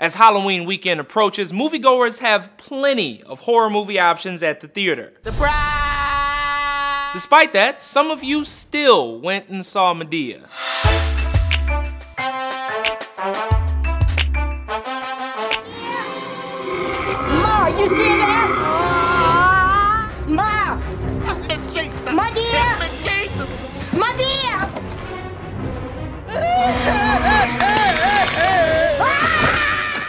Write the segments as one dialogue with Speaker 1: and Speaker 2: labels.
Speaker 1: As Halloween weekend approaches, moviegoers have plenty of horror movie options at the theater.
Speaker 2: Surprise!
Speaker 1: Despite that, some of you still went and saw Madea.
Speaker 3: Ma, you still there? Ma! Madea! Madea!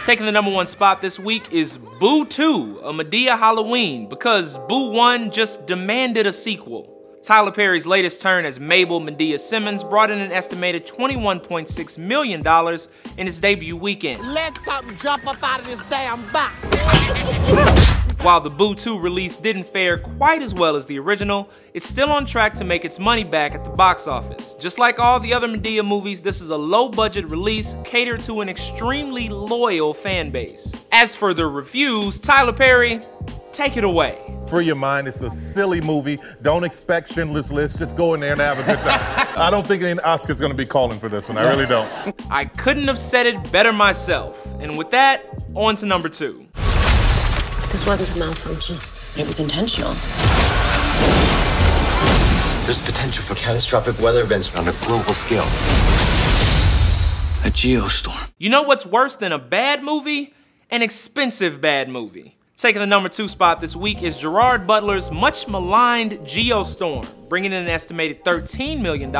Speaker 1: Taking the #1 spot this week is Boo 2, a Madea Halloween, because Boo 1 just demanded a sequel. Tyler Perry's latest turn as Mabel Madea Simmons brought in an estimated $21.6 million in its debut weekend.
Speaker 2: Let something jump up out of this damn box.
Speaker 1: While the Boo 2 release didn't fare quite as well as the original, it's still on track to make its money back at the box office. Just like all the other Madea movies, this is a low-budget release catered to an extremely loyal fan base. As for the reviews, Tyler Perry, take it away.
Speaker 4: Free your mind, it's a silly movie. Don't expect Schindler's List, just go in there and have a good time. I don't think any Oscar's gonna be calling for this one, I really don't.
Speaker 1: I couldn't have said it better myself. And with that, on to #2.
Speaker 5: This wasn't a malfunction. It was intentional.
Speaker 6: There's potential for catastrophic weather events on a global scale. A geostorm.
Speaker 1: You know what's worse than a bad movie? An expensive bad movie. Taking the #2 spot this week is Gerard Butler's much maligned Geostorm, bringing in an estimated $13 million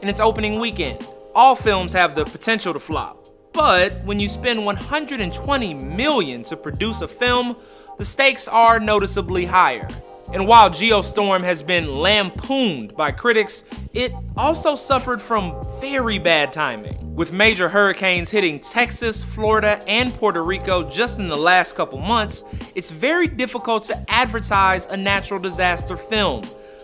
Speaker 1: in its opening weekend. All films have the potential to flop. But when you spend $120 million to produce a film, the stakes are noticeably higher. And while Geostorm has been lampooned by critics, it also suffered from very bad timing. With major hurricanes hitting Texas, Florida, and Puerto Rico just in the last couple months, it's very difficult to advertise a natural disaster film.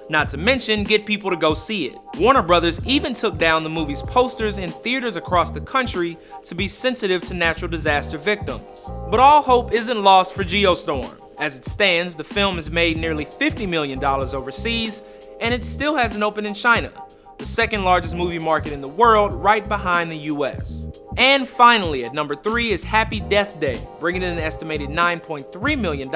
Speaker 1: Not to mention, get people to go see it. Warner Brothers even took down the movie's posters in theaters across the country to be sensitive to natural disaster victims. But all hope isn't lost for Geostorm. As it stands, the film has made nearly $50 million overseas, and it still hasn't opened in China, the second largest movie market in the world, right behind the US. And finally, at #3 is Happy Death Day, bringing in an estimated $9.3 million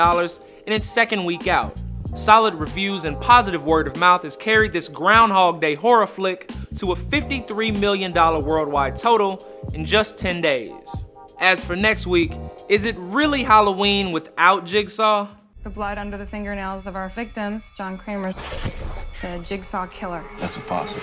Speaker 1: in its second week out. Solid reviews and positive word of mouth has carried this Groundhog Day horror flick to a $53 million worldwide total in just 10 days. As for next week, is it really Halloween without Jigsaw?
Speaker 7: The blood under the fingernails of our victims, John Kramer's the Jigsaw killer.
Speaker 6: That's impossible.